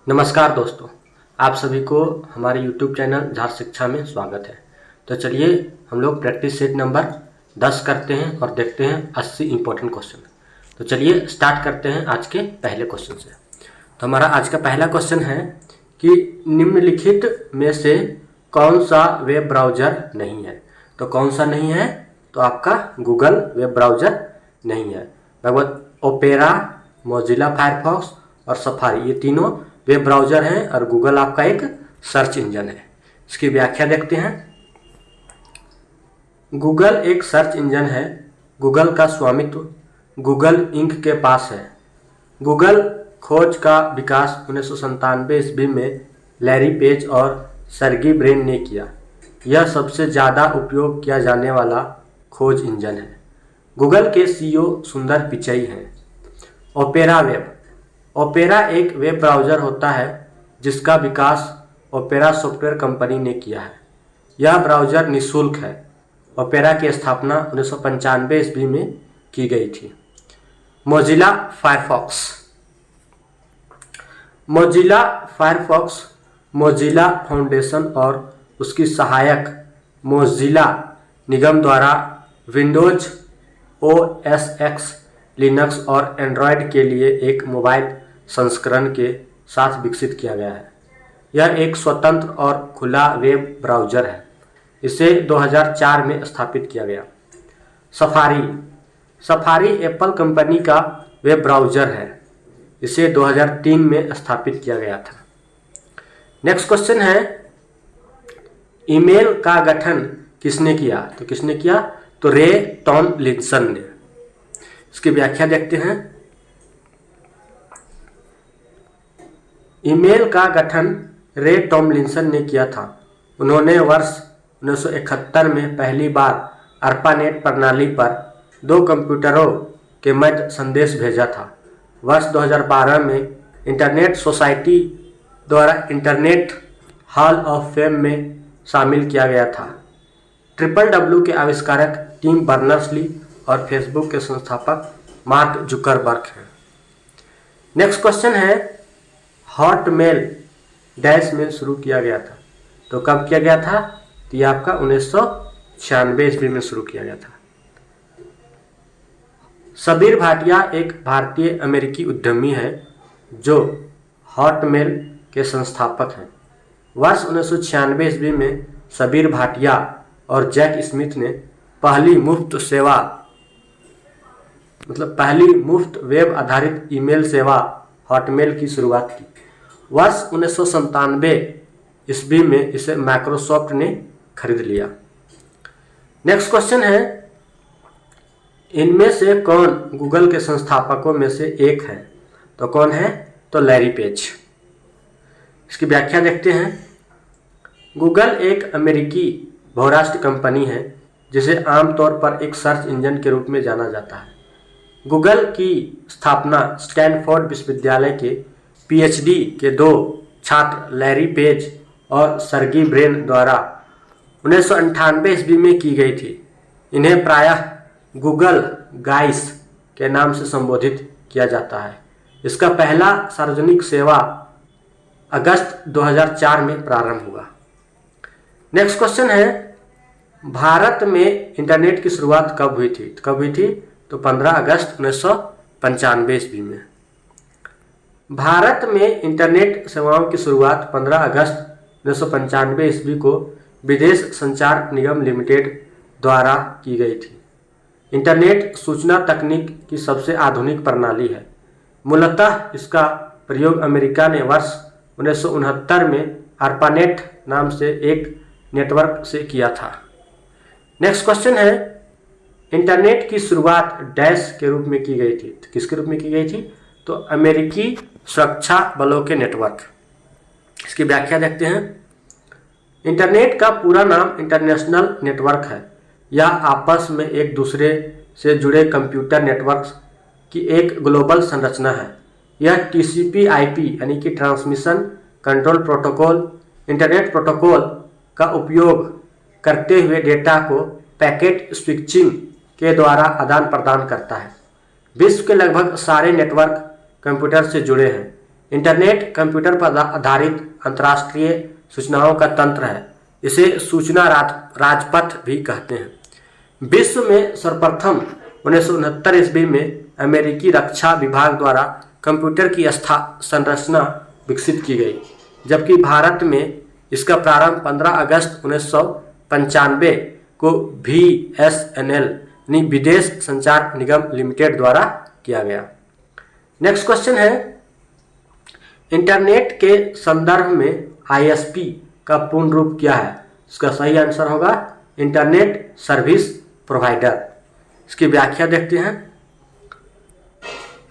नमस्कार दोस्तों, आप सभी को हमारे YouTube चैनल झार शिक्षा में स्वागत है। तो चलिए हम लोग प्रैक्टिस सेट नंबर 10 करते हैं और देखते हैं 80 इम्पोर्टेंट क्वेश्चन। तो चलिए स्टार्ट करते हैं आज के पहले क्वेश्चन से। तो हमारा आज का पहला क्वेश्चन है कि निम्नलिखित में से कौन सा वेब ब्राउज़र नहीं है। तो कौन सा नहीं है? तो आपका गूगल वेब ब्राउज़र नहीं है। लगभग ओपेरा, मोजिला फायरफॉक्स और सफारी, ये तीनों वेब ब्राउज़र हैं और गूगल आपका एक सर्च इंजन है। इसकी व्याख्या देखते हैं। गूगल एक सर्च इंजन है। गूगल का स्वामित्व गूगल इंक के पास है। गूगल खोज का विकास 1997 ईस्वी में लैरी पेज और सर्गी ब्रेन ने किया। यह सबसे ज़्यादा उपयोग किया जाने वाला खोज इंजन है। गूगल के सीईओ सुंदर पिचई हैं। Opera web. ओपेरा एक वेब ब्राउज़र होता है जिसका विकास ओपेरा सॉफ्टवेयर कंपनी ने किया है। यह ब्राउज़र निःशुल्क है। ओपेरा की स्थापना 1995 ईस्वी में की गई थी। Mozilla Firefox. Mozilla Firefox Mozilla foundation और उसकी सहायक मोजिला निगम द्वारा विंडोज ओएस एक्स, लिनक्स और एंड्रॉयड के लिए एक मोबाइल संस्करण के साथ विकसित किया गया है। यह एक स्वतंत्र और खुला वेब ब्राउज़र है। इसे 2004 में स्थापित किया गया। सफारी। सफारी एप्पल कंपनी का वेब ब्राउज़र है। इसे 2003 में स्थापित किया गया था। नेक्स्ट क्वेश्चन है, ईमेल का गठन किसने किया? तो किसने किया? तो रे टॉमलिंसन ने। इसकी व्याख्या देखते हैं। ईमेल का गठन रे टॉमलिंसन ने किया था। उन्होंने वर्ष 1971 में पहली बार अर्पानेट प्रणाली पर 2 कंप्यूटरों के मध्य संदेश भेजा था। वर्ष 2012 में इंटरनेट सोसाइटी द्वारा इंटरनेट हॉल ऑफ फेम में शामिल किया गया था। WWW के आविष्कारक टिम बर्नर्स-ली और फेसबुक के संस्थापक मार्क जुकरबर्ग हैं। नेक्स्ट क्वेश्चन है, हॉटमेल डैश में शुरू किया गया था। तो कब किया गया था? तो यह आपका 1996 ईस्वी में शुरू किया गया था। सबीर भाटिया एक भारतीय अमेरिकी उद्यमी है जो हॉटमेल के संस्थापक हैं। वर्ष 1996 ईस्वी में सबीर भाटिया और जैक स्मिथ ने पहली मुफ्त वेब आधारित ईमेल सेवा हॉटमेल की शुरुआत की। वर्ष 1997 ईस्वी में इसे माइक्रोसॉफ्ट ने खरीद लिया। नेक्स्ट क्वेश्चन है, इनमें से कौन गूगल के संस्थापकों में से एक है? तो कौन है? तो लैरी पेज। इसकी व्याख्या देखते हैं। गूगल एक अमेरिकी बहुराष्ट्रीय कंपनी है जिसे आमतौर पर एक सर्च इंजन के रूप में जाना जाता है। गूगल की स्थापना स्टैनफोर्ड विश्वविद्यालय के पीएचडी के 2 छात्र लैरी पेज और सर्गी ब्रेन द्वारा 1998 ईस्वी में की गई थी। इन्हें प्रायः गूगल गाइस के नाम से संबोधित किया जाता है। इसका पहला सार्वजनिक सेवा अगस्त 2004 में प्रारंभ हुआ। नेक्स्ट क्वेश्चन है, भारत में इंटरनेट की शुरुआत कब हुई थी? तो 15 अगस्त 1995 ईस्वी में। भारत में इंटरनेट सेवाओं की शुरुआत 15 अगस्त 1995 ईस्वी को विदेश संचार निगम लिमिटेड द्वारा की गई थी। इंटरनेट सूचना तकनीक की सबसे आधुनिक प्रणाली है। मूलतः इसका प्रयोग अमेरिका ने वर्ष 1969 में ARPANET नाम से एक नेटवर्क से किया था। नेक्स्ट क्वेश्चन है, इंटरनेट की शुरुआत डैश के रूप में की गई थी। तो किसके रूप में की गई थी? तो अमेरिकी सुरक्षा बलों के नेटवर्क। इसकी व्याख्या देखते हैं। इंटरनेट का पूरा नाम इंटरनेशनल नेटवर्क है। यह आपस में एक दूसरे से जुड़े कंप्यूटर नेटवर्क्स की एक ग्लोबल संरचना है। यह TCP/IP यानी कि transmission control protocol, internet protocol का उपयोग करते हुए डेटा को पैकेट स्विचिंग के द्वारा आदान प्रदान करता है। विश्व के लगभग सारे नेटवर्क कंप्यूटर से जुड़े हैं। इंटरनेट कंप्यूटर पर आधारित अंतर्राष्ट्रीय सूचनाओं का तंत्र है। इसे सूचना राजपथ भी कहते हैं। विश्व में सर्वप्रथम 1969 ईस्वी में अमेरिकी रक्षा विभाग द्वारा कंप्यूटर की संरचना विकसित की गई, जबकि भारत में इसका प्रारंभ 15 अगस्त 1995 को BSNL यानी विदेश संचार निगम लिमिटेड द्वारा किया गया। नेक्स्ट क्वेश्चन है, इंटरनेट के संदर्भ में ISP का पूर्ण रूप क्या है? इसका सही आंसर होगा इंटरनेट सर्विस प्रोवाइडर। इसकी व्याख्या देखते हैं।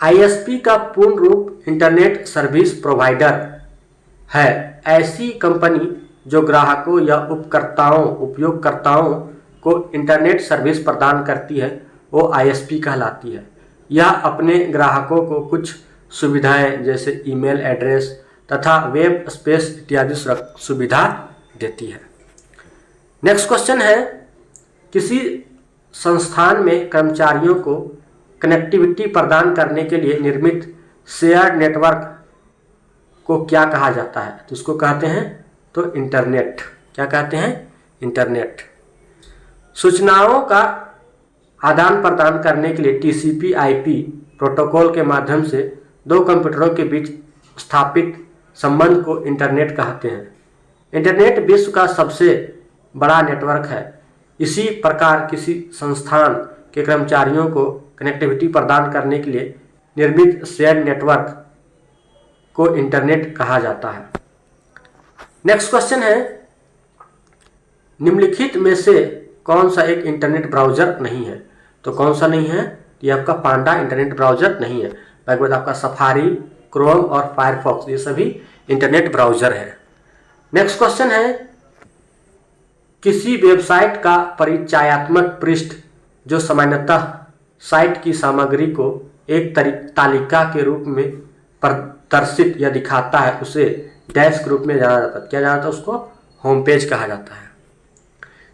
ISP का पूर्ण रूप इंटरनेट सर्विस प्रोवाइडर है ऐसी कंपनी जो ग्राहकों या उपयोगकर्ताओं को इंटरनेट सर्विस प्रदान करती है, वो ISP कहलाती है। यह अपने ग्राहकों को कुछ सुविधाएं जैसे ईमेल एड्रेस तथा वेब स्पेस इत्यादि सुविधा देती है। नेक्स्ट क्वेश्चन है, किसी संस्थान में कर्मचारियों को कनेक्टिविटी प्रदान करने के लिए निर्मित शेयर्ड नेटवर्क को क्या कहा जाता है? तो इसको कहते हैं तो इंटरनेट। क्या कहते हैं? इंटरनेट। सूचनाओं का आदान प्रदान करने के लिए TCP/IP प्रोटोकॉल के माध्यम से दो कंप्यूटरों के बीच स्थापित संबंध को इंटरनेट कहते हैं। इंटरनेट विश्व का सबसे बड़ा नेटवर्क है। इसी प्रकार किसी संस्थान के कर्मचारियों को कनेक्टिविटी प्रदान करने के लिए निर्मित शेयर नेटवर्क को इंटरनेट कहा जाता है। नेक्स्ट क्वेश्चन है, निम्नलिखित में से कौन सा एक इंटरनेट ब्राउजर नहीं है? तो कौन सा नहीं है? ये आपका पांडा इंटरनेट ब्राउजर नहीं है। बाकी बाद आपका सफारी, क्रोम और फायरफॉक्स ये सभी इंटरनेट ब्राउजर है। नेक्स्ट क्वेश्चन है, किसी वेबसाइट का परिचयात्मक पृष्ठ जो सामान्यतः साइट की सामग्री को एक तालिका के रूप में प्रदर्शित या दिखाता है, उसे डैश के रूप में जाना जाता है। क्या जाना जाता है? उसको होम पेज कहा जाता है।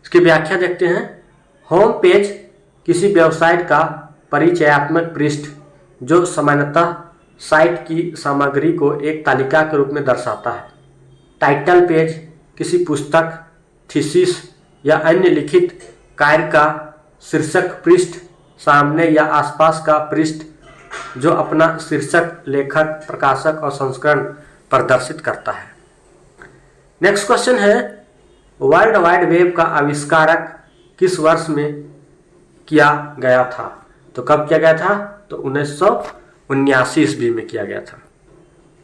इसकी व्याख्या देखते हैं। होम पेज किसी वेबसाइट का परिचयात्मक पृष्ठ जो सामान्यतः साइट की सामग्री को एक तालिका के रूप में दर्शाता है। टाइटल पेज किसी पुस्तक, थीसिस या अन्य लिखित कार्य का शीर्षक पृष्ठ, सामने या आसपास का पृष्ठ जो अपना शीर्षक, लेखक, प्रकाशक और संस्करण प्रदर्शित करता है। नेक्स्ट क्वेश्चन है, वर्ल्ड वाइड वेब का आविष्कारक किस वर्ष में किया गया था? तो कब किया गया था? तो 1979 ईस्वी में किया गया था।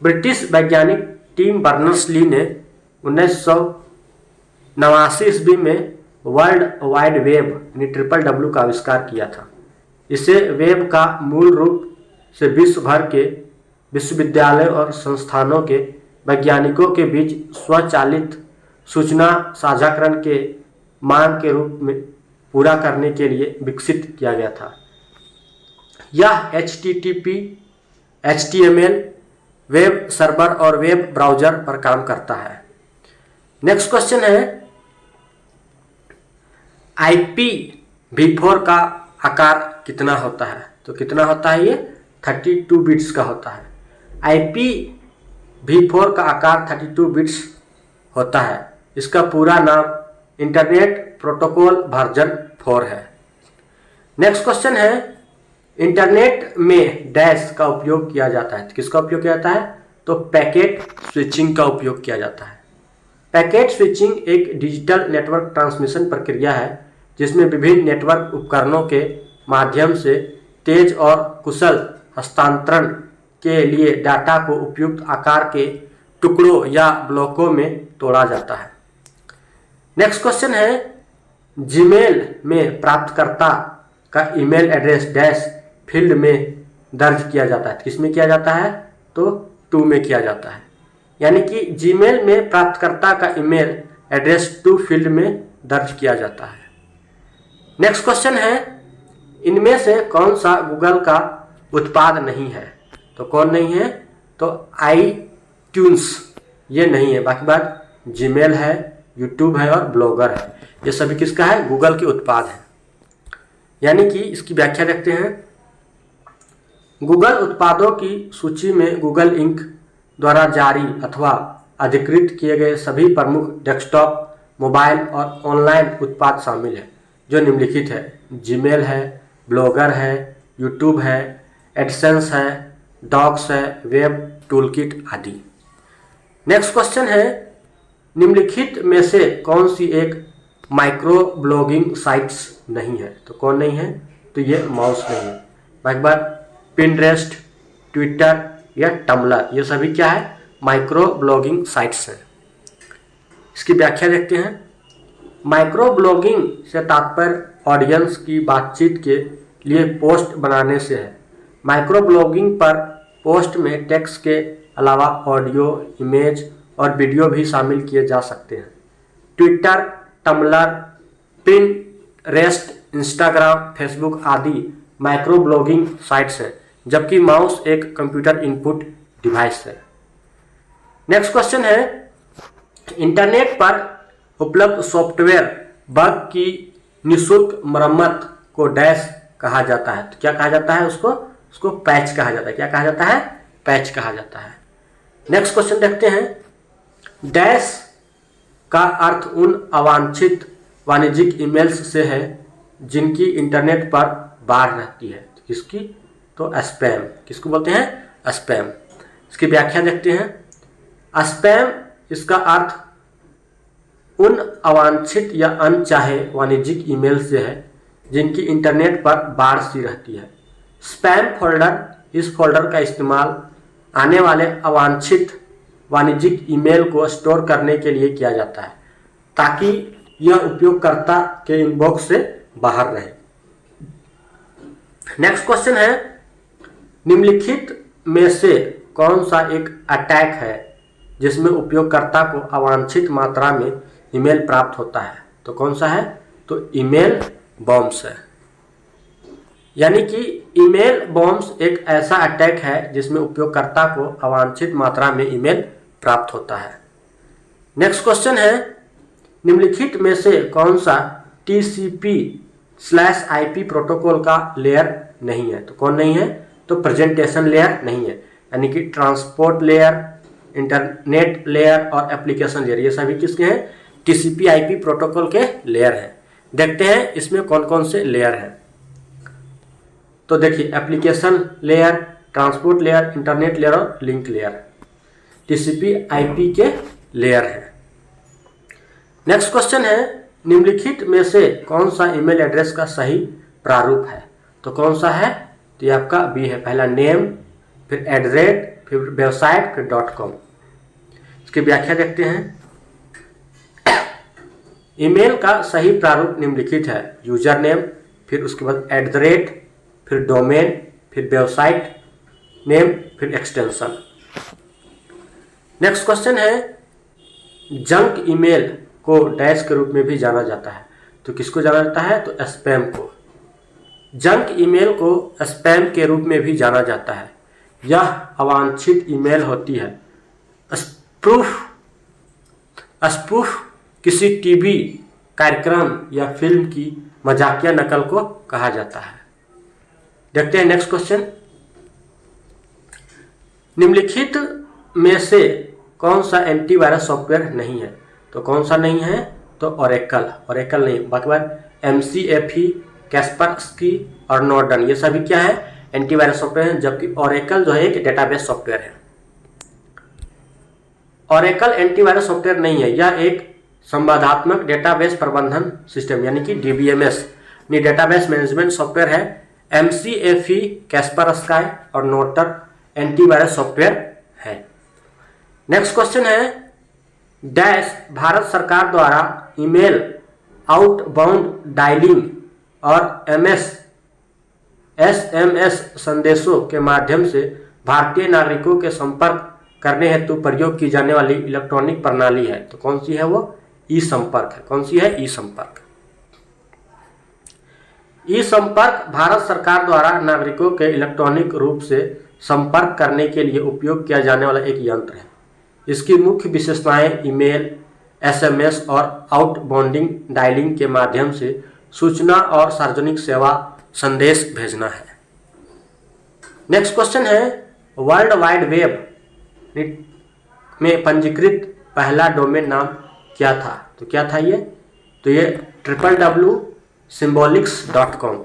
ब्रिटिश वैज्ञानिक टिम बर्नर्स-ली ने 1989 ईस्वी में वर्ल्ड वाइड वेब यानी WWW का आविष्कार किया था। इसे वेब का मूल रूप से विश्व भर के विश्वविद्यालयों और संस्थानों के वैज्ञानिकों के बीच स्वचालित सूचना साझाकरण के मांग के रूप में पूरा करने के लिए विकसित किया गया था। यह HTTP, HTML, वेब सर्वर और वेब ब्राउज़र पर काम करता है। नेक्स्ट क्वेश्चन है, IPv4 का आकार कितना होता है? तो कितना होता है? ये 32 बिट्स का होता है। IPv4 का आकार 32 बिट्स होता है। इसका पूरा नाम इंटरनेट प्रोटोकॉल वर्जन 4 है। नेक्स्ट क्वेश्चन है, इंटरनेट में डैश का उपयोग किया जाता है। किसका उपयोग किया जाता है? तो पैकेट स्विचिंग का उपयोग किया जाता है। पैकेट स्विचिंग एक डिजिटल नेटवर्क ट्रांसमिशन प्रक्रिया है जिसमें विभिन्न नेटवर्क उपकरणों के माध्यम से तेज और कुशल हस्तांतरण के लिए डाटा को उपयुक्त आकार के टुकड़ों या ब्लॉकों में तोड़ा जाता है। नेक्स्ट क्वेश्चन है, जीमेल में प्राप्तकर्ता का ईमेल एड्रेस डैश फील्ड में दर्ज किया जाता है। किस में किया जाता है? तो 2 में किया जाता है। यानी कि जीमेल में प्राप्तकर्ता का ईमेल एड्रेस 2 फील्ड में दर्ज किया जाता है। नेक्स्ट क्वेश्चन है, इनमें से कौन सा गूगल का उत्पाद नहीं है? तो कौन नहीं है? तो iTunes ये नहीं है। बाकी बात जीमेल है, यूट्यूब है और ब्लॉगर है। ये सभी किसका है? गूगल के उत्पाद है। यानी कि इसकी व्याख्या देखते हैं। गूगल उत्पादों की सूची में गूगल इंक द्वारा जारी अथवा अधिकृत किए गए सभी प्रमुख डेस्कटॉप, मोबाइल और ऑनलाइन उत्पाद शामिल है जो निम्नलिखित है। जीमेल है, ब्लॉगर है, यूट्यूब है, एडसेंस है, डॉक्स है, वेब टूलकिट आदि। नेक्स्ट क्वेश्चन है, निम्नलिखित में से कौन सी एक माइक्रो ब्लॉगिंग साइट्स नहीं है? तो कौन नहीं है? तो ये माउस नहीं है। एक बार पिंटरेस्ट, ट्विटर या टम्बलर, ये सभी क्या है? माइक्रो ब्लॉगिंग साइट्स हैं। इसकी व्याख्या देखते हैं। माइक्रो ब्लॉगिंग से तात्पर्य ऑडियंस की बातचीत के लिए पोस्ट बनाने से है। माइक्रो ब्लॉगिंग पर पोस्ट में टेक्स्ट के अलावा ऑडियो, इमेज और वीडियो भी शामिल किए जा सकते हैं। Twitter, Tumblr, Pinterest, Instagram, Facebook आदि माइक्रो ब्लॉगिंग साइट्स हैं, जबकि माउस एक कंप्यूटर इनपुट डिवाइस है। नेक्स्ट क्वेश्चन है, इंटरनेट पर उपलब्ध सॉफ्टवेयर बग की निःशुल्क मरम्मत को डैश कहा जाता है? तो क्या कहा जाता है? उसको पैच कहा जाता है। क्या कहा जाता है? पैच कहा जाता है। नेक्स्ट क्वेश्चन देखते हैं। डैश का अर्थ उन अवांछित वाणिज्यिक ईमेल्स से है जिनकी इंटरनेट पर बाढ़ रहती है। किसकी? तो स्पैम। किसको बोलते हैं? स्पैम। इसकी व्याख्या देखते हैं। स्पैम, इसका अर्थ उन अवांछित या अनचाहे वाणिज्यिक ईमेल से है जिनकी इंटरनेट पर बाढ़ सी रहती है। स्पैम फोल्डर, इस फोल्डर का इस्तेमाल आने वाले अवांछित वाणिज्यिक ईमेल को स्टोर करने के लिए किया जाता है ताकि यह उपयोगकर्ता के इनबॉक्स से बाहर रहे। नेक्स्ट क्वेश्चन है, निम्नलिखित में से कौन सा एक अटैक है जिसमें उपयोगकर्ता को अवांछित मात्रा में ईमेल प्राप्त होता है? तो कौन सा है? तो ईमेल बॉम्ब्स है। यानी कि ईमेल बॉम्ब्स एक ऐसा अटैक है जिसमें उपयोगकर्ता को अवांछित मात्रा में ईमेल प्राप्त होता है। नेक्स्ट क्वेश्चन है, निम्नलिखित में से कौन सा TCP/IP प्रोटोकॉल का लेयर नहीं है? तो कौन नहीं है? तो प्रेजेंटेशन लेयर नहीं है। यानी कि ट्रांसपोर्ट लेयर, इंटरनेट लेयर और एप्लीकेशन लेयर, ये सभी किसके हैं? TCP/IP प्रोटोकॉल के लेयर हैं। देखते हैं इसमें कौन कौन से लेयर हैं। तो देखिए, application layer, transport layer, internet layer और लिंक लेयर TCP/IP के लेयर हैं। नेक्स्ट क्वेश्चन है, निम्नलिखित में से कौन सा ईमेल एड्रेस का सही प्रारूप है? तो कौन सा है? तो ये आपका बी है। पहला नेम, फिर @ फिर वेबसाइट, फिर .com। इसकी व्याख्या देखते हैं। ईमेल का सही प्रारूप निम्नलिखित है। यूजर नेम, फिर उसके बाद @ फिर डोमेन, फिर वेबसाइट नेम, फिर एक्सटेंशन। नेक्स्ट क्वेश्चन है, जंक ईमेल को डैश के रूप में भी जाना जाता है। तो किसको जाना जाता है? तो स्पैम को। जंक ईमेल को स्पैम के रूप में भी जाना जाता है। यह अवांछित ईमेल होती है। स्पूफ किसी टीवी कार्यक्रम या फिल्म की मजाकिया नकल को कहा जाता है। देखते हैं नेक्स्ट क्वेश्चन। निम्नलिखित में से कौन सा एंटीवायरस सॉफ्टवेयर नहीं है? तो कौन सा नहीं है? तो ओरेकल नहीं। बाकी McAfee, कैस्परस्की और नॉर्डन, ये सभी क्या है? एंटीवायरस सॉफ्टवेयर हैं, जबकि ओरेकल जो है एक डेटाबेस सॉफ्टवेयर है। ओरेकल एंटीवायरस सॉफ्टवेयर नहीं है, यह एक संवादात्मक डेटाबेस प्रबंधन सिस्टम यानी कि DBMS डेटाबेस मैनेजमेंट सॉफ्टवेयर है। McAfee, कैस्परस्की और नॉर्टन एंटीवायरस सॉफ्टवेयर है। नेक्स्ट क्वेश्चन है, डैश भारत सरकार द्वारा ईमेल आउटबाउंड डायलिंग और SMS संदेशों के माध्यम से भारतीय नागरिकों के संपर्क करने हेतु प्रयोग की जाने वाली इलेक्ट्रॉनिक प्रणाली है। तो कौन सी है? वो ई-संपर्क है। कौन सी है? ई-संपर्क। ई-संपर्क भारत सरकार द्वारा नागरिकों के इलेक्ट्रॉनिक रूप से संपर्क करने के लिए उपयोग किया जाने वाला एक यंत्र है। इसकी मुख्य विशेषताएं ईमेल, SMS और आउटबाउंडिंग डायलिंग के माध्यम से सूचना और सार्वजनिक सेवा संदेश भेजना है। नेक्स्ट क्वेश्चन है, वर्ल्ड वाइड वेब में पंजीकृत पहला डोमेन नाम क्या था? तो क्या था ये? तो ये www.symbolics.com।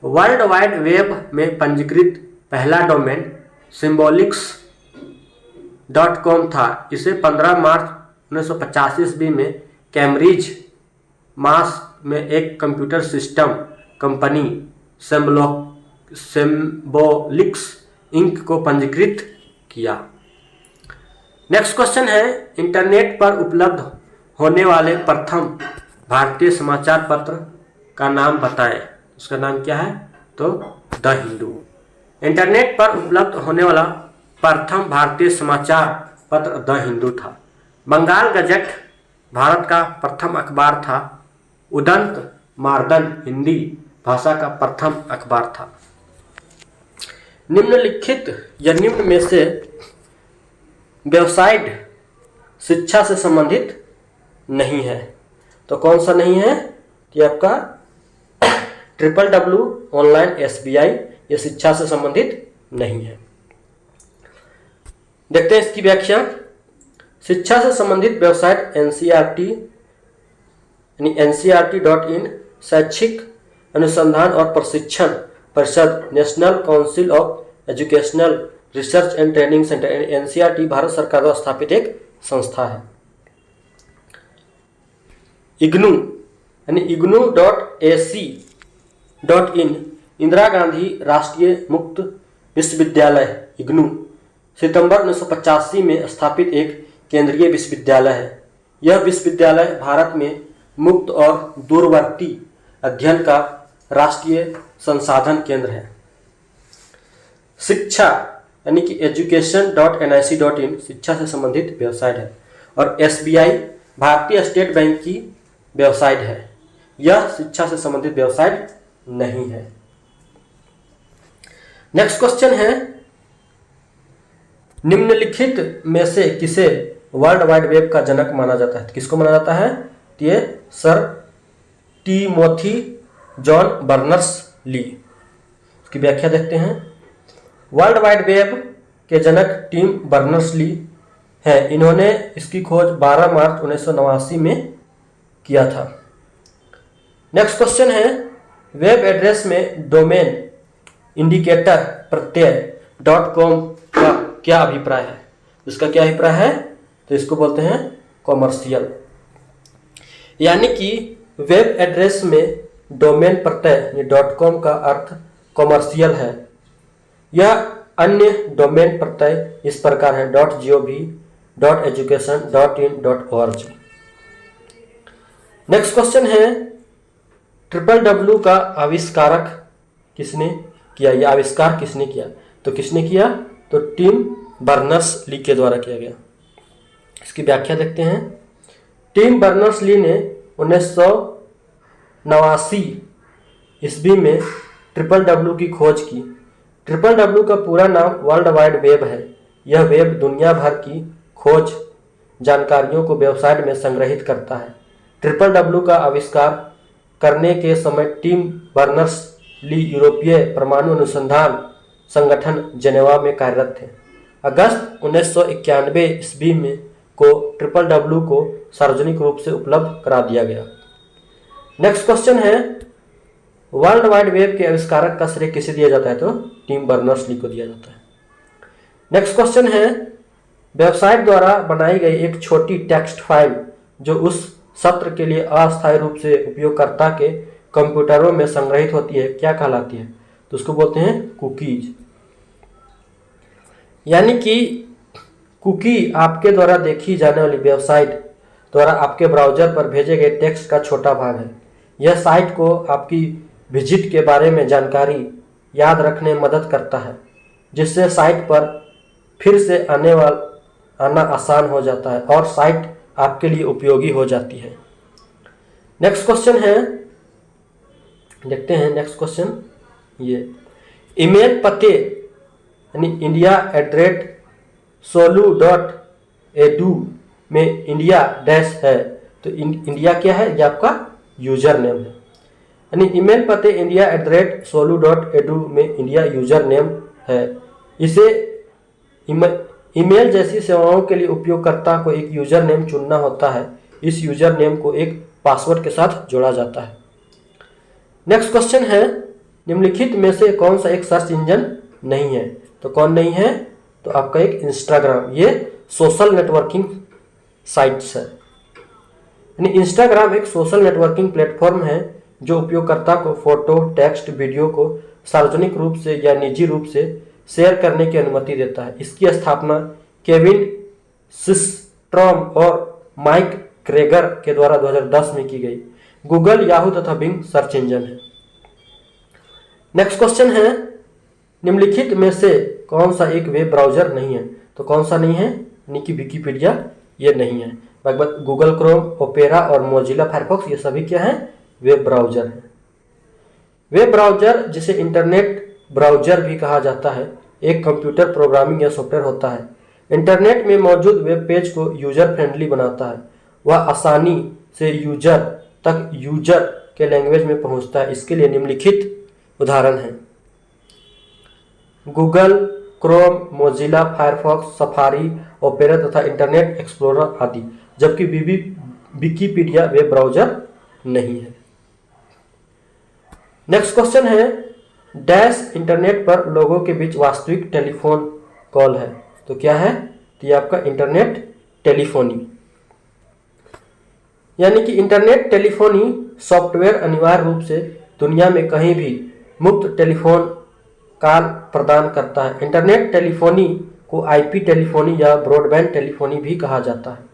वर्ल्ड वाइड वेब में पंजीकृत पहला डोमेन symbolics.com था। इसे 15 मार्च 1985 ईस्वी में कैम्ब्रिज मास में एक कंप्यूटर सिस्टम कंपनी सिम्बोलिक्स इंक को पंजीकृत किया। नेक्स्ट क्वेश्चन है, इंटरनेट पर उपलब्ध होने वाले प्रथम भारतीय समाचार पत्र का नाम बताएं। उसका नाम क्या है? तो द हिंदू। इंटरनेट पर उपलब्ध होने वाला प्रथम भारतीय समाचार पत्र द हिंदू था। बंगाल गजट भारत का प्रथम अखबार था। उदंत मार्दन हिंदी भाषा का प्रथम अखबार था। निम्नलिखित या निम्न में से वेबसाइट शिक्षा से संबंधित नहीं है, तो कौन सा नहीं है? कि आपका www ऑनलाइन SBI ये शिक्षा से संबंधित नहीं है। देखते हैं इसकी व्याख्या। शिक्षा से संबंधित वेबसाइट NCERT.in, शैक्षिक अनुसंधान और प्रशिक्षण परिषद, national council of educational research and training centre, NCERT Bharat सरकार द्वारा स्थापित एक संस्था है। इग्नू यानी ignu.ac.in, इंदिरा गांधी राष्ट्रीय मुक्त विश्वविद्यालय इग्नू सितंबर 1985 में स्थापित एक केंद्रीय विश्वविद्यालय है। यह विश्वविद्यालय भारत में मुक्त और दूरवर्ती अध्ययन का राष्ट्रीय संसाधन केंद्र है। शिक्षा यानी कि education.nic.in शिक्षा से संबंधित वेबसाइट है। और SBI भारतीय स्टेट बैंक की वेबसाइट है। यह शिक्षा से संबंधित वेबसाइट नहीं है। नेक्स्ट क्वेश्चन है, निम्नलिखित में से किसे वर्ल्ड वाइड वेब का जनक माना जाता है? किसको माना जाता है? तो ये sir Timothy John Berners Lee. इसकी व्याख्या देखते हैं। वर्ल्ड वाइड वेब के जनक टिम बर्नर्स ली हैं। इन्होंने इसकी खोज 12 मार्च 1989 में किया था। नेक्स्ट क्वेश्चन है, वेब एड्रेस में डोमेन इंडिकेटर प्रत्यय .com का क्या अभिप्राय है? इसका क्या अभिप्राय है? तो इसको बोलते हैं कॉमर्शियल। यानी कि वेब एड्रेस में डोमेन प्रत्यय .com का अर्थ कॉमर्शियल है। यह अन्य डोमेन प्रत्यय इस प्रकार है .gov, .education, .in, .org। Next question है, www का आविष्कारक किसने किया? यह आविष्कार किसने किया? तो किसने किया? तो टिम बर्नर्स ली के द्वारा किया गया। इसकी व्याख्या देखते हैं। टिम बर्नर्स ली ने 1989 ईस्वी में www की खोज की। www का पूरा नाम वर्ल्ड वाइड वेब है। यह वेब दुनिया भर की खोज जानकारियों को वेबसाइट में संग्रहित करता है। www का आविष्कार करने के समय टिम बर्नर्स ली यूरोपीय परमाणु अनुसंधान संगठन जेनेवा में कार्यरत थे। अगस्त 1991 ईस्वी में को www को सार्वजनिक रूप से उपलब्ध करा दिया गया। नेक्स्ट क्वेश्चन है, वर्ल्ड वाइड वेब के आविष्कारक का श्रेय किसे दिया जाता है? तो टिम बर्नर्स ली को दिया जाता है। नेक्स्ट क्वेश्चन है, वेबसाइट द्वारा बनाई गई एक छोटी टेक्स्ट फाइल जो उस सत्र के लिए अस्थायी रूप से उपयोगकर्ता के कंप्यूटरों में संग्रहित होती है क्या कहलाती है? तो उसको बोलते हैं कुकीज। यानी कि कुकी आपके द्वारा देखी जाने वाली वेबसाइट द्वारा आपके ब्राउजर पर भेजे गए टेक्स्ट का छोटा भाग है। यह साइट को आपकी विजिट के बारे में जानकारी याद रखने में मदद करता है, जिससे साइट पर फिर से आना आसान हो जाता है और साइट आपके लिए उपयोगी हो जाती है। नेक्स्ट क्वेश्चन है, देखते हैं नेक्स्ट क्वेश्चन। ये ईमेल पते यानी india@solu.edu में इंडिया डैश है, तो इंडिया क्या है? ये आपका यूजर नेम है। यानी ईमेल पते india@solu.edu में इंडिया यूजर नेम है। इसे ईमेल जैसी सेवाओं के लिए उपयोगकर्ता को एक यूजर नेम चुनना होता है। इस यूजर नेम को एक पासवर्ड के साथ जोड़ा जाता है। नेक्स्ट क्वेश्चन है, निम्नलिखित में से कौन सा एक सर्च इंजन नहीं है? तो कौन नहीं है? तो आपका एक इंस्टाग्राम। ये सोशल नेटवर्किंग साइट्स है। यानी इंस्टाग्राम एक सोशल नेटवर्किंग प्लेटफॉर्म है जो उपयोगकर्ता को फोटो, टेक्स्ट, वीडियो को सार्वजनिक रूप से या निजी रूप से शेयर करने की अनुमति देता है। इसकी स्थापना केविन सिस्ट्रॉम और माइक क्रेगर के द्वारा 2010 में की गई। गूगल, याहू तथा बिंग सर्च इंजन है। नेक्स्ट क्वेश्चन है, निम्नलिखित में से कौन सा एक वेब ब्राउजर नहीं है? तो कौन सा नहीं है? यानी कि विकिपीडिया ये नहीं है। बाकी गूगल क्रोम, ओपेरा और मोजिला फायरफॉक्स ये सभी क्या है? वेब ब्राउजर है। वेब ब्राउजर, जिसे इंटरनेट ब्राउजर भी कहा जाता है, एक कंप्यूटर प्रोग्रामिंग या सॉफ्टवेयर होता है। इंटरनेट में मौजूद वेब पेज को यूजर फ्रेंडली बनाता है। वह आसानी से यूजर तक यूजर के लैंग्वेज में पहुंचता है। इसके लिए निम्नलिखित उदाहरण हैं: Google, Chrome, Mozilla Firefox, safari, opera तथा इंटरनेट एक्सप्लोरर आदि। जबकि विकिपीडिया वेब ब्राउजर नहीं है। नेक्स्ट क्वेश्चन है, डैश इंटरनेट पर लोगों के बीच वास्तविक टेलीफोन कॉल है। तो क्या है? तो ये आपका इंटरनेट टेलीफोनी। यानी कि इंटरनेट टेलीफोनी सॉफ्टवेयर अनिवार्य रूप से दुनिया में कहीं भी मुफ्त टेलीफोन कॉल प्रदान करता है। इंटरनेट टेलीफोनी को आईपी टेलीफोनी या ब्रॉडबैंड टेलीफोनी भी कहा जाता है।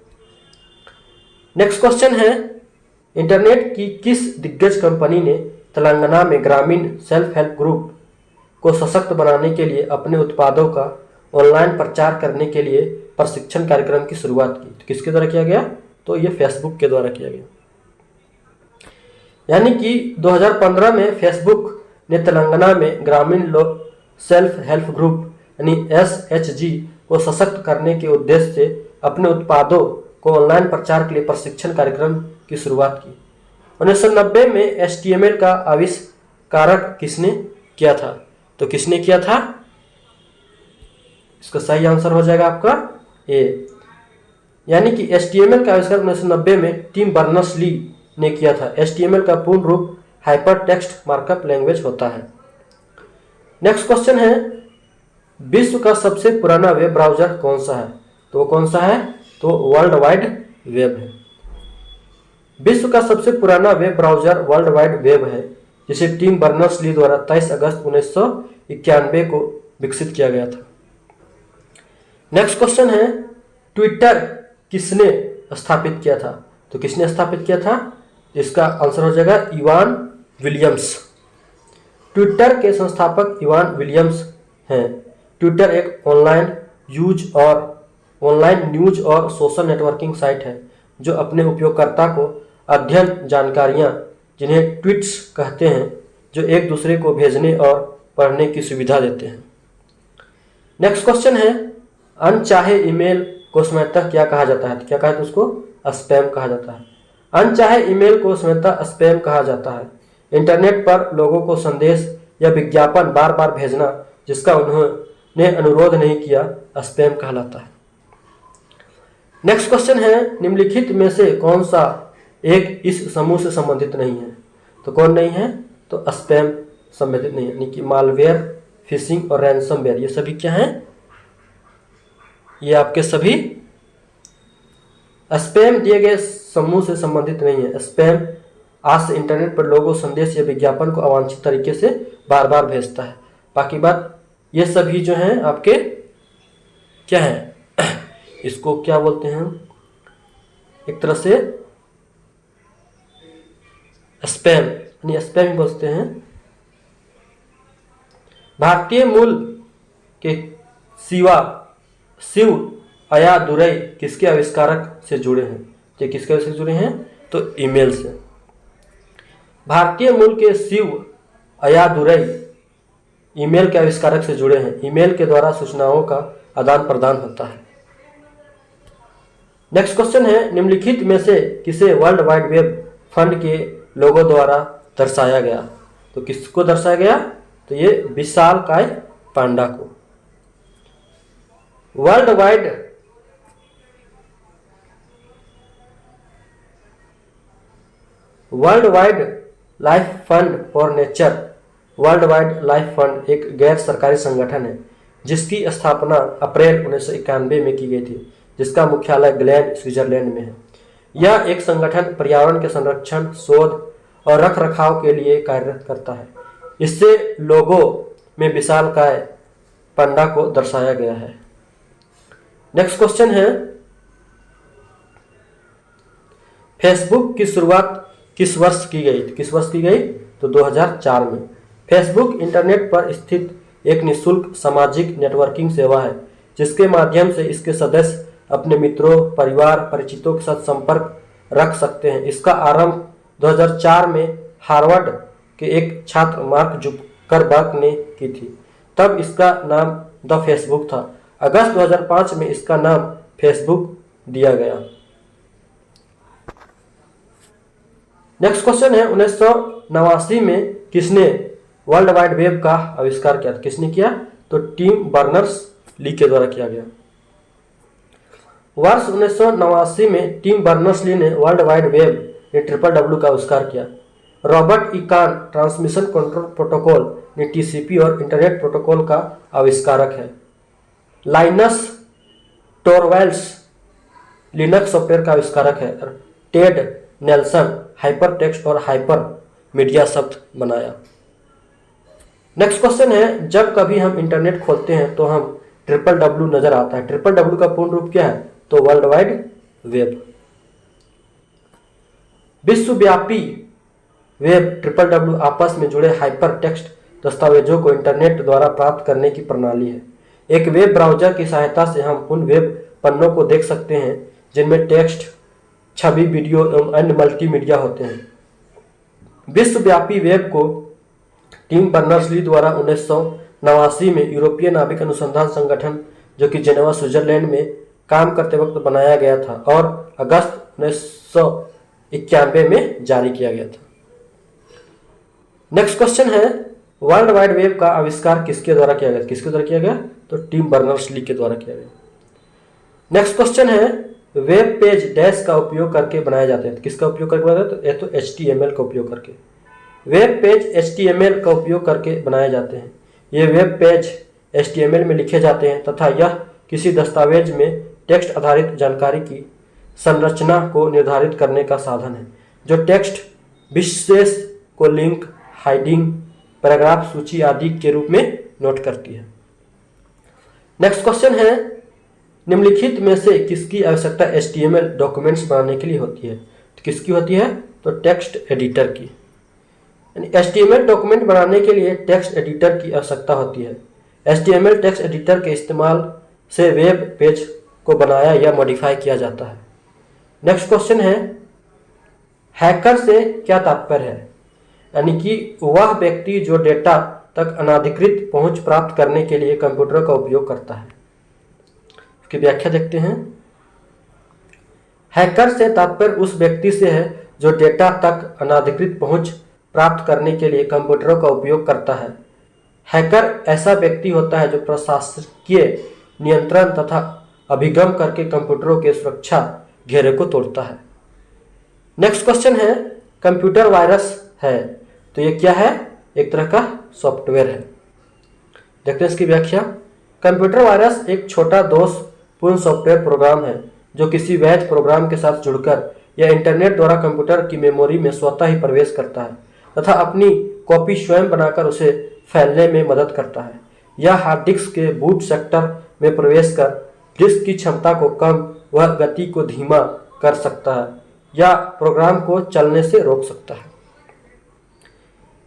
नेक्स्ट क्वेश्चन है, इंटरनेट की किस दिग्गज कंपनी ने तेलंगाना में ग्रामीण सेल्फ हेल्प ग्रुप को सशक्त बनाने के लिए अपने उत्पादों का ऑनलाइन प्रचार करने के लिए प्रशिक्षण कार्यक्रम की शुरुआत की? तो किसके द्वारा किया गया? तो ये फेसबुक के द्वारा किया गया। यानी कि 2015 में फेसबुक ने तेलंगाना में ग्रामीण लोग सेल्फ हेल्प ग्रुप यानी SHG को सशक्त करने के उद्देश्य से अपने उत्पादों को ऑनलाइन प्रचार के लिए प्रशिक्षण कार्यक्रम की शुरुआत की। 1990 में HTML का आविष्कारक किसने किया था? तो किसने किया था? इसका सही आंसर हो जाएगा आपका ए। यानी कि HTML का आविष्कार 1990 में टिम बर्नर्स-ली ने किया था। HTML का पूर्ण रूप हाइपर टेक्स्ट मार्कअप लैंग्वेज होता है। नेक्स्ट क्वेश्चन है, विश्व का सबसे पुराना वेब ब्राउजर कौन सा है? तो वो कौन सा है? तो वर्ल्ड वाइड वेब है। विश्व का सबसे पुराना web browser world wide web है, जिसे टिम बर्नर्स-ली द्वारा 23 अगस्त 1991 को विकसित किया गया था। नेक्स्ट क्वेश्चन है, ट्विटर किसने स्थापित किया था? तो किसने स्थापित किया था? इसका आंसर हो जाएगा इवान विलियम्स। ट्विटर के संस्थापक इवान विलियम्स हैं। ट्विटर एक ऑनलाइन न्यूज और सोशल नेटवर्किंग साइट है जो अपने उपयोगकर्ता को अध्ययन जानकारियां, जिन्हें ट्वीट्स कहते हैं, जो एक दूसरे को भेजने और पढ़ने की सुविधा देते हैं। नेक्स्ट क्वेश्चन है, अनचाहे ईमेल को सामान्यतः क्या कहा जाता है? क्या कहा जाता है? उसको स्पैम कहा जाता है। अनचाहे ईमेल को सामान्यतः स्पैम कहा जाता है। इंटरनेट पर लोगों को संदेश या विज्ञापन बार बार भेजना जिसका उन्होंने अनुरोध नहीं किया स्पैम कहलाता है। नेक्स्ट क्वेश्चन है, निम्नलिखित में से कौन सा एक इस समूह से संबंधित नहीं है? तो कौन नहीं है? तो स्पैम संबंधित नहीं है। यानी कि मालवेयर, फिशिंग और रैंसमवेयर ये सभी क्या हैं? ये आपके सभी स्पैम दिए गए समूह से संबंधित नहीं है। स्पैम आज से इंटरनेट पर लोगों संदेश या विज्ञापन को अवांछित तरीके से बार बार भेजता है। बाकी बात ये सभी जो हैं आपके क्या हैं? इसको क्या बोलते हैं? एक तरह से स्पैम, यानी स्पैम ही बोलते हैं। भारतीय मूल के शिव अय्यादुरई किसके आविष्कारक से जुड़े हैं? ये किसके से जुड़े हैं? तो ईमेल से। भारतीय मूल के शिव अय्यादुरई ईमेल के आविष्कारक से जुड़े हैं। ईमेल के द्वारा सूचनाओं का आदान प्रदान होता है। नेक्स्ट क्वेश्चन है, निम्नलिखित में से किसे वर्ल्ड वाइड वेब फंड के लोगों द्वारा दर्शाया गया? तो किसको दर्शाया गया? तो ये विशालकाय पांडा को। World wide life fund for nature, world wide life fund एक गैर सरकारी संगठन है जिसकी स्थापना अप्रैल 1991 में की गई थी, जिसका मुख्यालय ग्लेन, स्विट्जरलैंड में है। यह एक संगठन पर्यावरण के संरक्षण, शोध और रख रखाव के लिए कार्य करता है। इससे लोगो में विशालकाय पांडा को दर्शाया गया है। नेक्स्ट क्वेश्चन है, फेसबुक की शुरुआत किस वर्ष की गई? किस वर्ष की गई? तो 2004 में। फेसबुक इंटरनेट पर स्थित एक निःशुल्क सामाजिक नेटवर्किंग सेवा है जिसके माध्यम से इसके सदस्य अपने मित्रों, परिवार, परिचितों के साथ संपर्क रख सकते हैं। इसका आरंभ 2004 में हार्वर्ड के एक छात्र मार्क जुकरबर्ग ने की थी। तब इसका नाम द फेसबुक था। अगस्त 2005 में इसका नाम फेसबुक दिया गया। नेक्स्ट क्वेश्चन है, 1989 में किसने वर्ल्ड वाइड वेब का आविष्कार किया? किसने किया? तो टिम बर्नर्स-ली के द्वारा किया गया। वर्ष 1989 में टिम बर्नर्स-ली ने वर्ल्ड वाइड वेब WWW का आविष्कार किया। रॉबर्ट ई कान ट्रांसमिशन कंट्रोल प्रोटोकॉल TCP और इंटरनेट प्रोटोकॉल का आविष्कारक है। लाइनस टोरवैल्ड्स लिनक्स सॉफ्टवेयर का आविष्कारक है। टेड नेल्सन हाइपर टेक्स्ट और हाइपर मीडिया शब्द बनाया। नेक्स्ट क्वेश्चन है, जब कभी हम इंटरनेट खोलते हैं तो हम WWW नजर आता है। WWW का पूर्ण रूप क्या है? तो वर्ल्ड वाइड वेब। विश्वव्यापी वेब WWW आपस में जुड़े हाइपर टेक्स्ट दस्तावेजों को इंटरनेट द्वारा प्राप्त करने की प्रणाली है। एक वेब ब्राउज़र की सहायता से हम उन वेब पन्नों को देख सकते हैं जिनमें टेक्स्ट, छवि, वीडियो एवं अन्य मल्टीमीडिया होते हैं। विश्वव्यापी वेब को टिम बर्नर्स-ली द्वारा 1989 में यूरोपीय नाविक अनुसंधान संगठन, जो कि जेनेवा, स्विट्जरलैंड में काम करते वक्त बनाया गया था और अगस्त 1991 में जारी किया गया था। नेक्स्ट क्वेश्चन है, वर्ल्ड वाइड वेब का आविष्कार किसके द्वारा किया गया? किसके द्वारा किया गया? तो टिम बर्नर्स-ली के द्वारा किया गया। नेक्स्ट क्वेश्चन है, वेब पेज डैश का उपयोग करके बनाए जाते हैं। किसका उपयोग करके बनाए जाते हैं? तो HTML का उपयोग करके। वेब पेज HTML का उपयोग करके बनाए जाते हैं। ये वेब पेज HTML में लिखे जाते हैं तथा यह किसी दस्तावेज में टेक्स्ट आधारित जानकारी की संरचना को निर्धारित करने का साधन है, जो टेक्स्ट विशेष को लिंक, हाइडिंग, पैराग्राफ, सूची आदि के रूप में नोट करती है। नेक्स्ट क्वेश्चन है, निम्नलिखित में से किसकी आवश्यकता HTML डॉक्यूमेंट्स बनाने के लिए होती है? तो किसकी होती है? तो टेक्स्ट एडिटर की। HTML डॉक्यूमेंट बनाने के लिए टेक्स्ट एडिटर की आवश्यकता होती है। HTML टेक्स्ट एडिटर के इस्तेमाल से वेब पेज को बनाया या मॉडिफाई किया जाता है। नेक्स्ट क्वेश्चन है, हैकर से क्या तात्पर्य है? यानी कि वह व्यक्ति जो डेटा तक अनाधिकृत पहुंच प्राप्त करने के लिए कंप्यूटर का उपयोग करता है। इसकी व्याख्या देखते हैं। हैकर से तात्पर्य उस व्यक्ति से है जो डेटा तक अनाधिकृत पहुंच प्राप्त करने के लिए कंप्यूटरों का उपयोग करता है। हैकर ऐसा व्यक्ति होता है जो प्रशासकीय नियंत्रण तथा अभिगम करके कंप्यूटरों के सुरक्षा घेरे को तोड़ता है। नेक्स्ट क्वेश्चन है, कंप्यूटर वायरस है तो ये क्या है? एक तरह का सॉफ्टवेयर है। देखते हैं इसकी व्याख्या। कंप्यूटर वायरस एक छोटा दोषपूर्ण सॉफ्टवेयर प्रोग्राम है जो किसी वैध प्रोग्राम के साथ जुड़कर या इंटरनेट द्वारा कंप्यूटर की मेमोरी में स्वतः ही प्रवेश करता है तथा अपनी कॉपी स्वयं बनाकर उसे फैलने में मदद करता है। यह हार्ड डिस्क के बूट सेक्टर में प्रवेश कर डिस्क की क्षमता को कम व गति को धीमा कर सकता है या प्रोग्राम को चलने से रोक सकता है।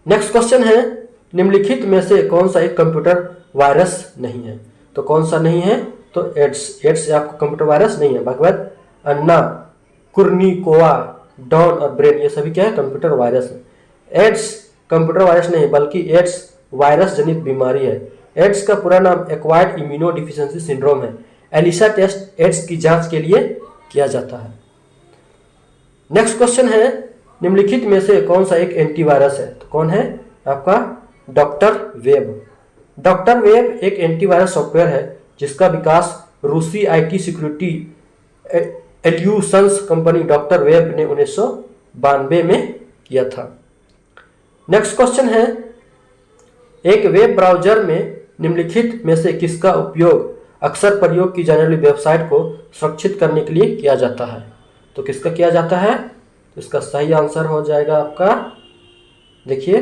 नेक्स्ट क्वेश्चन है, निम्नलिखित में से कौन सा एक कंप्यूटर वायरस नहीं है? तो कौन सा नहीं है? तो एड्स आपका कंप्यूटर वायरस नहीं है। भगवत, अन्ना, कुर्निकोवा, डॉन और ब्रेन, ये सभी क्या है? कंप्यूटर वायरस है। एड्स कंप्यूटर वायरस नहीं बल्कि एड्स वायरस जनित बीमारी है। एड्स का पूरा नाम एक्वायर्ड इम्यूनो डिफिशियंसी सिंड्रोम है। एलिसा टेस्ट एड्स की जांच के लिए किया जाता है। नेक्स्ट क्वेश्चन है, निम्नलिखित में से कौन सा एक एंटीवायरस है? तो कौन है? आपका डॉक्टर वेब। डॉक्टर वेब एक एंटीवायरस सॉफ्टवेयर है जिसका विकास रूसी IT security solutions company Doctor Web ने 1992 में किया था। नेक्स्ट क्वेश्चन है, एक वेब ब्राउज़र में निम्नलिखित में से किसका उपयोग अक्सर प्रयोग की जाने वाली वेबसाइट को सुरक्षित करने के लिए किया जाता है? तो किसका किया जाता है? तो इसका सही आंसर हो जाएगा आपका, देखिए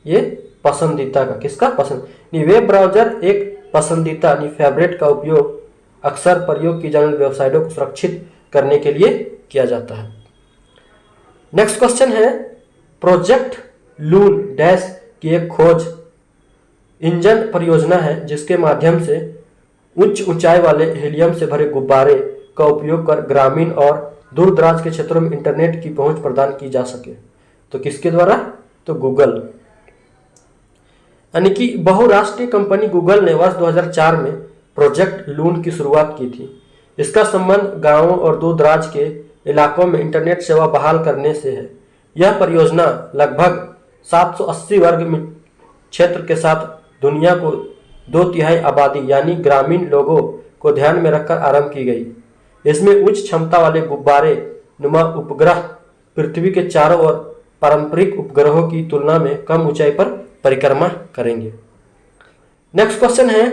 ये पसंदीदा का। किसका? पसंद। वेब ब्राउज़र एक पसंदीदा फेवरेट का उपयोग अक्सर प्रयोग की जाने वाली वेबसाइटों को सुरक्षित करने के लिए किया जाता है। नेक्स्ट क्वेश्चन है, प्रोजेक्ट लून डैश की एक खोज इंजन परियोजना है जिसके माध्यम से उच्च ऊंचाई वाले हीलियम से भरे गुब्बारे का उपयोग कर ग्रामीण और दूर दराज के क्षेत्रों में इंटरनेट की पहुंच प्रदान की जा सके। तो किसके द्वारा? तो गूगल। यानी कि बहुराष्ट्रीय कंपनी गूगल ने वर्ष 2004 में प्रोजेक्ट लून की शुरुआत की थी। इसका संबंध गांवों और दूर दराज के इलाकों में इंटरनेट सेवा बहाल करने से है। यह परियोजना लगभग 780 वर्ग क्षेत्र के साथ दुनिया को 2/3 आबादी यानी ग्रामीण लोगों को ध्यान में रखकर आरंभ की गई। इसमें उच्च क्षमता वाले गुब्बारे नुमा उपग्रह पृथ्वी के चारों ओर पारंपरिक उपग्रहों की तुलना में कम ऊंचाई पर परिक्रमा करेंगे। नेक्स्ट क्वेश्चन है,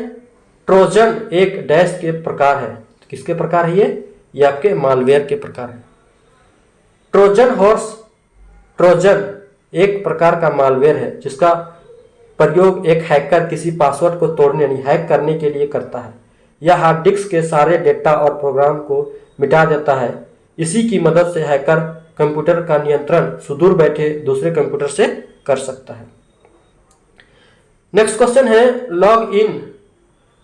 ट्रोजन एक डैश के प्रकार है। तो किसके प्रकार है ये आपके मालवेयर के प्रकार है। ट्रोजन एक प्रकार का मालवेयर है जिसका प्रयोग एक हैकर किसी पासवर्ड को तोड़ने यानी हैक करने के लिए करता है। यह हार्ड डिस्क के सारे डेटा और प्रोग्राम को मिटा देता है। इसी की मदद से हैकर कंप्यूटर का नियंत्रण सुदूर बैठे दूसरे कंप्यूटर से कर सकता है। नेक्स्ट क्वेश्चन है, लॉग इन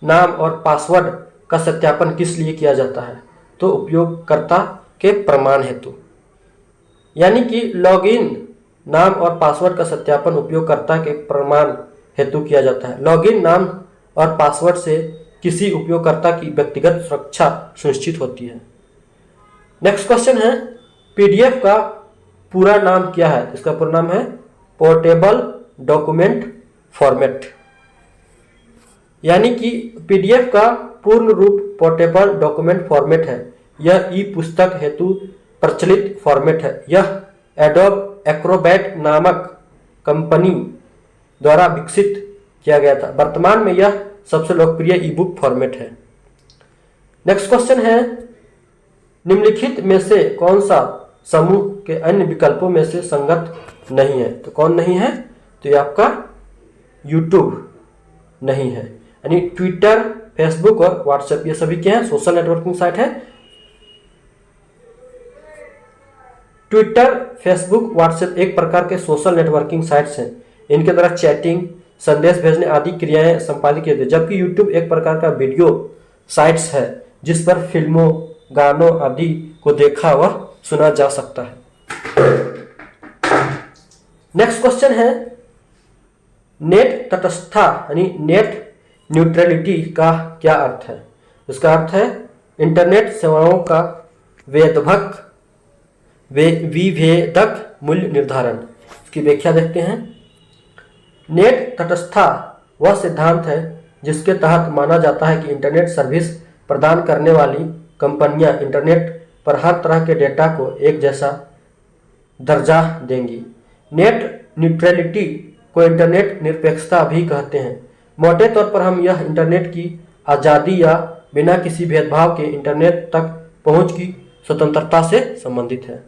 नाम और पासवर्ड का सत्यापन किस लिए किया जाता है? तो उपयोगकर्ता के प्रमाण हेतु। यानी कि लॉग इन नाम और पासवर्ड का सत्यापन उपयोगकर्ता के प्रमाण हेतु किया जाता है। लॉगिन नाम और पासवर्ड से किसी उपयोगकर्ता की व्यक्तिगत सुरक्षा सुनिश्चित होती है। नेक्स्ट क्वेश्चन है, पीडीएफ का पूरा नाम क्या है? इसका पूरा नाम है पोर्टेबल डॉक्यूमेंट फॉर्मेट। यानी कि पीडीएफ का पूर्ण रूप पोर्टेबल डॉक्यूमेंट फॉर्मेट है। यह ई पुस्तक हेतु प्रचलित फॉर्मेट है। यह एडोब एक्रोबैट नामक कंपनी द्वारा विकसित किया गया था। वर्तमान में यह सबसे लोकप्रिय ई बुक फॉर्मेट है। नेक्स्ट क्वेश्चन है, निम्नलिखित में से कौन सा समूह के अन्य विकल्पों में से संगत नहीं है? तो कौन नहीं है? तो ये आपका यूट्यूब नहीं है। यानी ट्विटर, फेसबुक और व्हाट्सएप ये सभी क्या है? सोशल नेटवर्किंग साइट है। ट्विटर, फेसबुक, व्हाट्सएप एक प्रकार के सोशल नेटवर्किंग साइट्स हैं। इनके द्वारा चैटिंग, संदेश भेजने आदि क्रियाएं संपादित की जाती है। जबकि यूट्यूब एक प्रकार का वीडियो साइट्स है जिस पर फिल्मों, गानों आदि को देखा व सुना जा सकता है। नेक्स्ट क्वेश्चन है, नेट तटस्थता यानी नेट न्यूट्रलिटी का क्या अर्थ है? इसका अर्थ है इंटरनेट सेवाओं का विभेदक मूल्य निर्धारण। इसकी व्याख्या देखते हैं। नेट तटस्थता वह सिद्धांत है जिसके तहत माना जाता है कि इंटरनेट सर्विस प्रदान करने वाली कंपनियां इंटरनेट पर हर तरह के डेटा को एक जैसा दर्जा देंगी। नेट न्यूट्रलिटी को इंटरनेट निरपेक्षता भी कहते हैं। मोटे तौर पर हम यह इंटरनेट की आज़ादी या बिना किसी भेदभाव के इंटरनेट तक पहुंच की स्वतंत्रता से संबंधित है।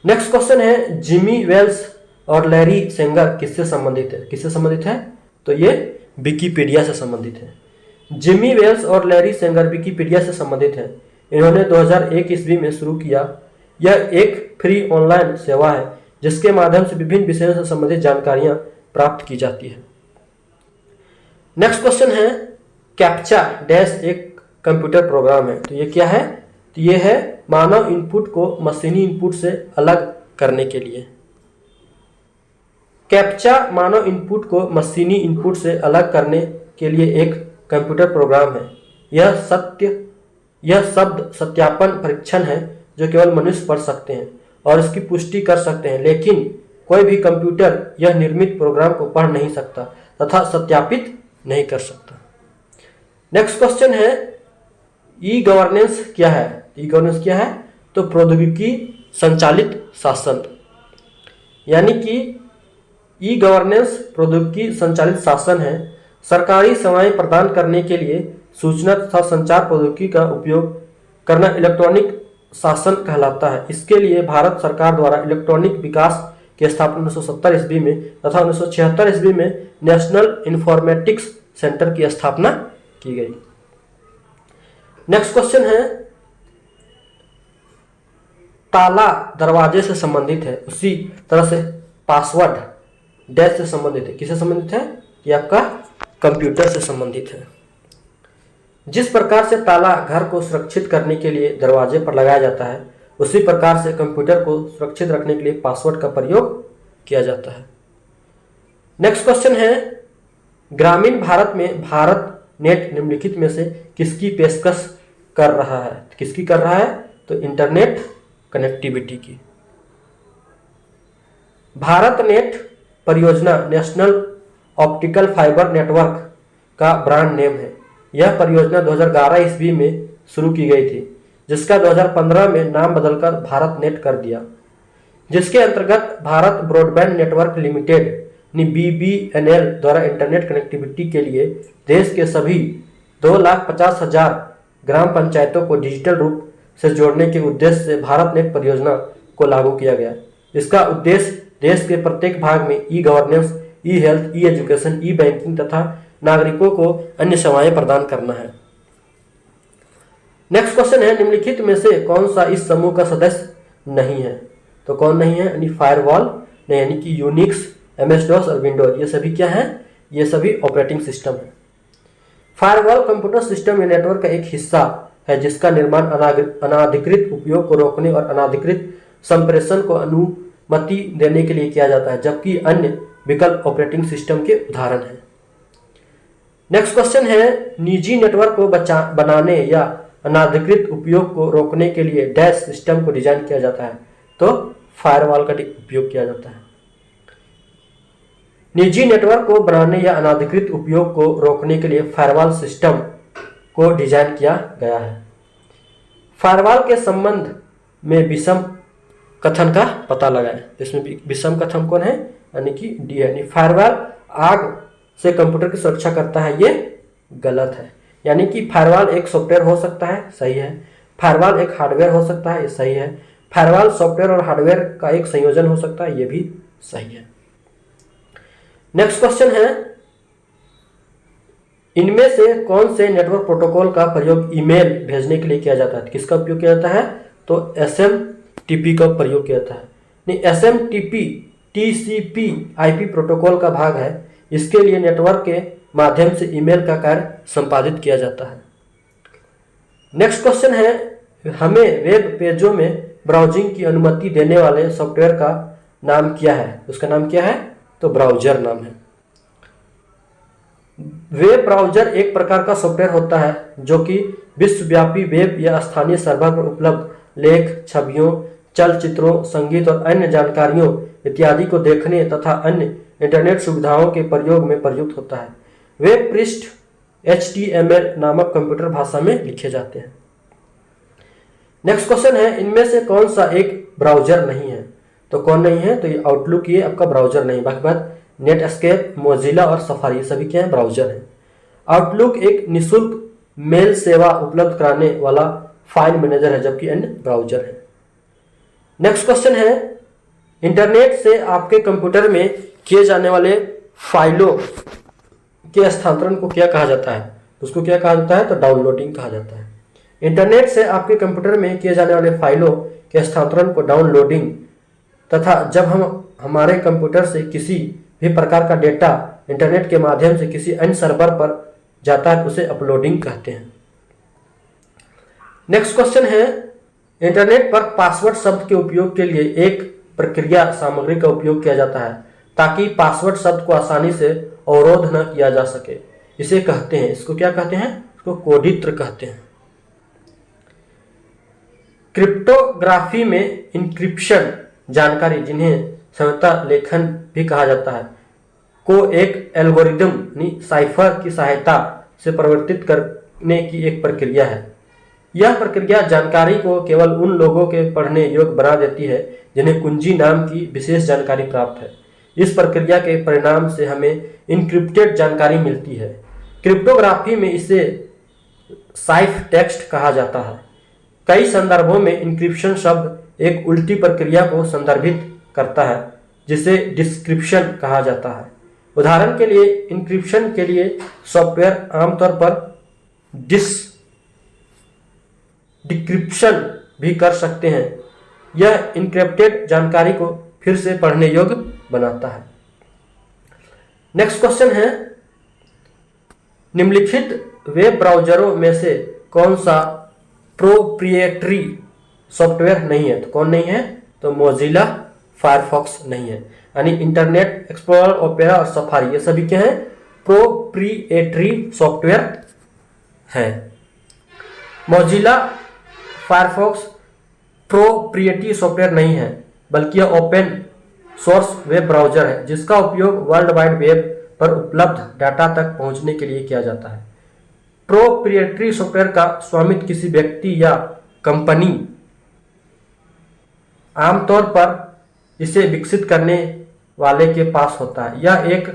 नेक्स्ट क्वेश्चन है, जिमी वेल्स और लैरी सेंगर किससे संबंधित है? किससे संबंधित है? तो ये विकिपीडिया से संबंधित है। जिमी वेल्स और लैरी सेंगर विकिपीडिया से संबंधित हैं। इन्होंने 2001 ईस्वी में शुरू किया। यह एक फ्री ऑनलाइन सेवा है जिसके माध्यम से विभिन्न विषयों से संबंधित जानकारियां प्राप्त की जाती है। नेक्स्ट क्वेश्चन है, कैप्चा डैश एक कंप्यूटर प्रोग्राम है। तो ये क्या है? तो ये है मानव इनपुट को मशीनी इनपुट से अलग करने के लिए। कैप्चा मानव इनपुट को मशीनी इनपुट से अलग करने के लिए एक कंप्यूटर प्रोग्राम है। यह शब्द सत्यापन परीक्षण है जो केवल मनुष्य पढ़ सकते हैं और इसकी पुष्टि कर सकते हैं, लेकिन कोई भी कंप्यूटर यह निर्मित प्रोग्राम को पढ़ नहीं सकता तथा सत्यापित नहीं कर सकता। नेक्स्ट क्वेश्चन है, ई गवर्नेंस क्या है? ई गवर्नेंस क्या है? तो प्रौद्योगिकी संचालित शासन। यानी कि ई गवर्नेंस प्रौद्योगिकी संचालित शासन है। सरकारी सेवाएं प्रदान करने के लिए सूचना तथा संचार प्रौद्योगिकी का उपयोग करना इलेक्ट्रॉनिक शासन कहलाता है। इसके लिए भारत सरकार द्वारा इलेक्ट्रॉनिक विकास की स्थापना 1970 ईस्वी में तथा 1976 ईस्वी में नेशनल इंफॉर्मेटिक्स सेंटर की स्थापना की गई। नेक्स्ट क्वेश्चन है, ताला दरवाजे से संबंधित है, उसी तरह से पासवर्ड डैश से संबंधित है। किससे संबंधित है? कि आपका कंप्यूटर से संबंधित है। जिस प्रकार से ताला घर को सुरक्षित करने के लिए दरवाजे पर लगाया जाता है, उसी प्रकार से कंप्यूटर को सुरक्षित रखने के लिए पासवर्ड का प्रयोग किया जाता है। नेक्स्ट क्वेश्चन है, ग्रामीण भारत में भारत नेट निम्नलिखित में से किसकी पेशकश कर रहा है? किसकी कर रहा है? तो इंटरनेट कनेक्टिविटी की। भारत नेट परियोजना नेशनल ऑप्टिकल फाइबर नेटवर्क का ब्रांड नेम है। यह परियोजना 2011 ईस्वी में शुरू की गई थी, जिसका 2015 में नाम बदलकर भारत नेट कर दिया, जिसके अंतर्गत Bharat broadband network limited BBNL द्वारा इंटरनेट कनेक्टिविटी के लिए देश के सभी 2,50,000 ग्राम पंचायतों को डिजिटल रूप से जोड़ने के उद्देश्य से भारत नेट परियोजना को लागू किया गया। इसका उद्देश्य देश के प्रत्येक भाग में ई गवर्नेंस, ई हेल्थ, ई एजुकेशन, ई बैंकिंग तथा नागरिकों को अन्य सेवाएं प्रदान करना है। नेक्स्ट क्वेश्चन है, निम्नलिखित में से कौन सा इस समूह का सदस्य नहीं है? तो कौन नहीं है? यानी फायरवॉल नहीं, यानी कि यूनिक्स, MS-DOS और विंडोज, ये सभी क्या है? ये सभी ऑपरेटिंग सिस्टम है। फायरवॉल कंप्यूटर सिस्टम या नेटवर्क का एक हिस्सा है जिसका निर्माण अनाधिकृत उपयोग को रोकने और अनाधिकृत संप्रेषण को अनुमति देने के लिए किया जाता है, जबकि अन्य विकल्प ऑपरेटिंग सिस्टम के उदाहरण हैं। नेक्स्ट क्वेश्चन है, निजी नेटवर्क को बनाने या अनाधिकृत उपयोग को रोकने के लिए डैश सिस्टम को डिजाइन किया जाता है, तो फायरवॉल का उपयोग किया जाता है। निजी नेटवर्क को बनाने या अनाधिकृत उपयोग को रोकने के लिए फायरवॉल सिस्टम को डिजाइन किया गया है। फायरवॉल के संबंध में विषम कथन का पता लगाएं। इसमें विषम कथन कौन है? यानी कि डी है। यानी फायरवॉल आग से कंप्यूटर की सुरक्षा करता है, ये गलत है। यानी कि फायरवॉल एक सॉफ्टवेयर हो सकता है, सही है। फायरवॉल एक हार्डवेयर हो सकता है, ये सही है। फायरवॉल सॉफ्टवेयर और हार्डवेयर का एक संयोजन हो सकता है, ये भी सही है। नेक्स्ट क्वेश्चन है, इनमें से कौन से नेटवर्क प्रोटोकॉल का प्रयोग ईमेल भेजने के लिए किया जाता है? किसका उपयोग किया जाता है? तो SMTP का प्रयोग किया जाता है। नहीं, SMTP TCP/IP प्रोटोकॉल का भाग है। इसके लिए नेटवर्क के माध्यम से ईमेल का कार्य संपादित किया जाता है। नेक्स्ट क्वेश्चन है, हमें वेब पेजों में ब्राउजिंग की अनुमति देने वाले सॉफ्टवेयर का नाम क्या है? उसका नाम क्या है? तो ब्राउजर नाम है। वेब ब्राउजर एक प्रकार का सॉफ्टवेयर होता है जो कि विश्वव्यापी वेब या स्थानीय सर्वर पर उपलब्ध लेख, छवियों, चलचित्रों, संगीत और अन्य जानकारियों इत्यादि को देखने तथा अन्य इंटरनेट सुविधाओं के प्रयोग में प्रयुक्त होता है। वेब पृष्ठ HTML नामक कंप्यूटर भाषा में लिखे जाते हैं। नेक्स्ट क्वेश्चन है, इनमें से कौन सा एक ब्राउजर नहीं है? तो कौन नहीं है? तो ये आउटलुक, ये आपका ब्राउजर नहीं। बाकी बात नेटस्केप, मोजिला और सफारी सभी क्या है? ब्राउजर है। आउटलुक एक निःशुल्क मेल सेवा उपलब्ध कराने वाला फाइल मैनेजर है, जबकि अन्य ब्राउजर है। नेक्स्ट क्वेश्चन है, इंटरनेट से आपके कंप्यूटर में किए जाने वाले फाइलों के हस्तांतरण को क्या कहा जाता है? उसको क्या कहा जाता है? तो डाउनलोडिंग कहा जाता है। इंटरनेट से आपके कंप्यूटर में किए जाने वाले फाइलों के हस्तांतरण को डाउनलोडिंग तथा जब हम हमारे कंप्यूटर से किसी भी प्रकार का डेटा इंटरनेट के माध्यम से किसी अन्य सर्वर पर जाता है तो उसे अपलोडिंग कहते हैं। नेक्स्ट क्वेश्चन है, इंटरनेट पर पासवर्ड शब्द के उपयोग के लिए एक प्रक्रिया सामग्री का उपयोग किया जाता है ताकि पासवर्ड शब्द को आसानी से अवरोध न किया जा सके। इसे कहते हैं, इसको क्या कहते हैं? इसको कोडित्र कहते हैं। क्रिप्टोग्राफी में इंक्रिप्शन जानकारी, जिन्हें संहिता लेखन भी कहा जाता है, को एक एल्गोरिदम साइफर की सहायता से परिवर्तित करने की एक प्रक्रिया है। यह प्रक्रिया जानकारी को केवल उन लोगों के पढ़ने योग्य बना देती है जिन्हें कुंजी नाम की विशेष जानकारी प्राप्त है। इस प्रक्रिया के परिणाम से हमें इनक्रिप्टेड जानकारी मिलती है। क्रिप्टोग्राफी में इसे साइफ टेक्स्ट कहा जाता है। कई संदर्भों में इंक्रिप्शन शब्द एक उल्टी प्रक्रिया को संदर्भित करता है जिसे डिस्क्रिप्शन कहा जाता है। उदाहरण के लिए इंक्रिप्शन के लिए सॉफ्टवेयर आमतौर पर डिक्रिप्शन भी कर सकते हैं। यह इनक्रिप्टेड जानकारी को फिर से पढ़ने योग्य बनाता है। नेक्स्ट क्वेश्चन है, निम्नलिखित वेब ब्राउज़रों में से कौन सा प्रोप्रिएटरी सॉफ्टवेयर नहीं है? तो कौन नहीं है? तो मोजिला फायरफॉक्स नहीं है। यानी इंटरनेट एक्सप्लोरर, ओपेरा और सफारी ये सभी क्या हैं? प्रोप्रिएटरी सॉफ्टवेयर हैं। मोजिला फायरफॉक्स प्रोप्रिएटरी सॉफ्टवेयर नहीं है, बल्कि यह ओपन सोर्स वेब ब्राउज़र है जिसका उपयोग वर्ल्ड वाइड वेब पर उपलब्ध डाटा तक पहुंचने के लिए किया जाता है। प्रोप्रिएटरी सॉफ्टवेयर का स्वामित्व किसी व्यक्ति या कंपनी आमतौर पर इसे विकसित करने वाले के पास होता है। यह एक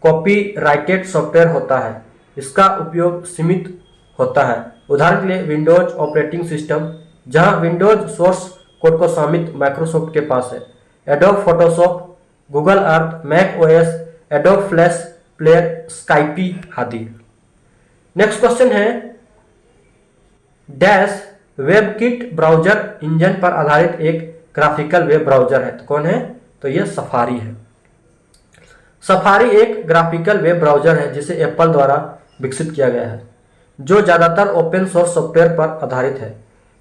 कॉपीराइटेड सॉफ्टवेयर होता है। इसका उपयोग सीमित होता है। उदाहरण के लिए विंडोज ऑपरेटिंग सिस्टम, जहां विंडोज सोर्स कोड को स्वामित्व माइक्रोसॉफ्ट के पास है। Adobe Photoshop, Google Earth, Mac OS, Adobe Flash player, Skype आदि। नेक्स्ट क्वेश्चन है, डैश वेबकिट ब्राउजर इंजन पर आधारित एक ग्राफिकल वेब ब्राउजर है। तो कौन है? तो यह सफारी है। सफारी एक ग्राफिकल वेब ब्राउजर है जिसे एप्पल द्वारा विकसित किया गया है, जो ज़्यादातर ओपन सोर्स सॉफ्टवेयर पर आधारित है।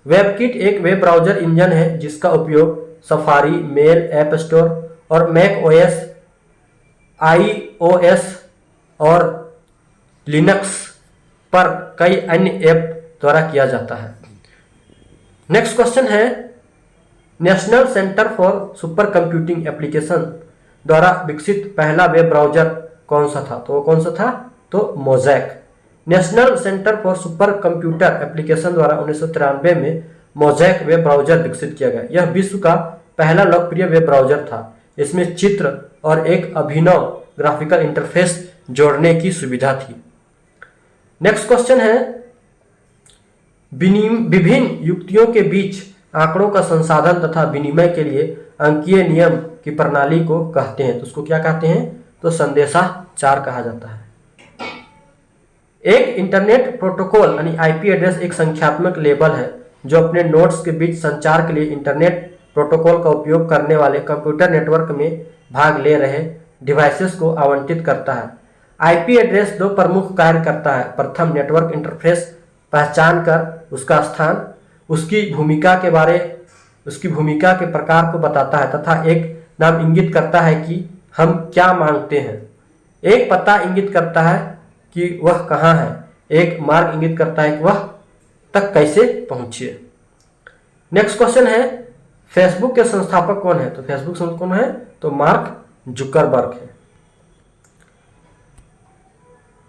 वेबकिट एक वेब ब्राउजर इंजन है जिसका उपयोग सफारी, मेल, ऐप स्टोर और मैक ओएस, iOS और लिनक्स पर कई अन्य ऐप द्वारा किया जाता है। नेक्स्ट क्वेश्चन है, national centre for super computing application द्वारा विकसित पहला वेब ब्राउजर कौन सा था? तो वो कौन सा था? तो mosaic. National centre for super computer application द्वारा 1993 में मोज़ैक वेब ब्राउजर विकसित किया गया। यह विश्व का पहला लोकप्रिय वेब ब्राउजर था। इसमें चित्र और एक अभिनव ग्राफिकल इंटरफेस जोड़ने की सुविधा थी। नेक्स्ट क्वेश्चन है, विभिन्न युक्तियों के बीच आंकड़ों का संसाधन तथा विनिमय के लिए अंकीय नियम की प्रणाली को कहते हैं। तो उसको क्या कहते हैं? तो संदेशाचार कहा जाता है। एक इंटरनेट प्रोटोकॉल यानी आईपी एड्रेस एक संख्यात्मक लेबल है जो अपने नोड्स के बीच संचार के लिए इंटरनेट प्रोटोकॉल का उपयोग करने वाले कंप्यूटर नेटवर्क में भाग ले रहे डिवाइसेस को आवंटित करता है। आईपी एड्रेस दो प्रमुख कार्य करता है। प्रथम, नेटवर्क इंटरफेस पहचान कर उसका स्थान, उसकी भूमिका के प्रकार को बताता है तथा एक नाम इंगित करता है कि हम क्या मांगते हैं। एक पता इंगित करता है कि वह कहाँ है। एक मार्ग इंगित करता है कि वह तक कैसे पहुंचे। नेक्स्ट क्वेश्चन है, फेसबुक के संस्थापक कौन है? तो फेसबुक संस्थापक कौन है? तो मार्क जुकरबर्ग है।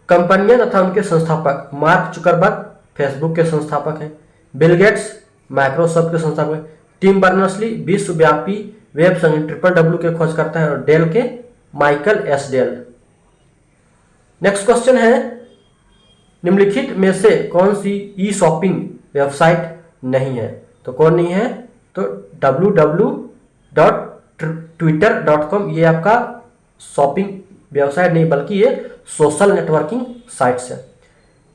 कंपनियां तथा उनके संस्थापक, मार्क जुकरबर्ग फेसबुक के संस्थापक हैं, बिल गेट्स माइक्रोसॉफ्ट के संस्थापक, टिम बर्नर्स-ली विश्वव्यापी वेब संगठन WWW के खोज करता है और डेल के Michael S Dell. Next question है, निम्नलिखित में से कौन सी ई शॉपिंग वेबसाइट नहीं है? तो कौन नहीं है? तो www.twitter.com ये आपका शॉपिंग वेबसाइट नहीं बल्कि ये सोशल नेटवर्किंग साइट्स है।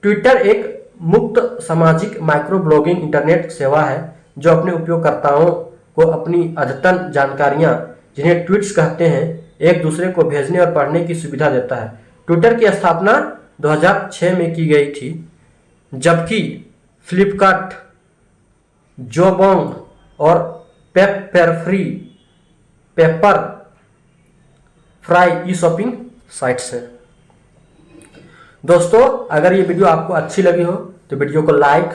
ट्विटर एक मुक्त सामाजिक माइक्रो ब्लॉगिंग इंटरनेट सेवा है जो अपने उपयोगकर्ताओं को अपनी अद्यतन जानकारियां, जिन्हें ट्वीट्स कहते हैं, एक दूसरे को भेजने और पढ़ने की सुविधा देता है। ट्विटर की स्थापना 2006 में की गई थी, जबकि फ्लिपकार्ट, जोबोंग और पेपर फ्राई ई शॉपिंग साइट्स हैं। दोस्तों, अगर ये वीडियो आपको अच्छी लगी हो तो वीडियो को लाइक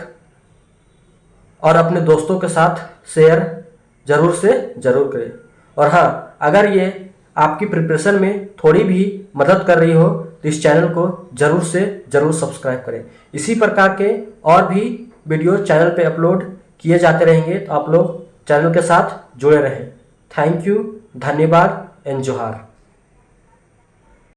और अपने दोस्तों के साथ शेयर जरूर से जरूर करें। और हाँ, अगर ये आपकी प्रिपरेशन में थोड़ी भी मदद कर रही हो तो इस चैनल को जरूर से जरूर सब्सक्राइब करें। इसी प्रकार के और भी वीडियो चैनल पे अपलोड किए जाते रहेंगे, तो आप लोग चैनल के साथ जुड़े रहें। थैंक यू, धन्यवाद एंड जोहार।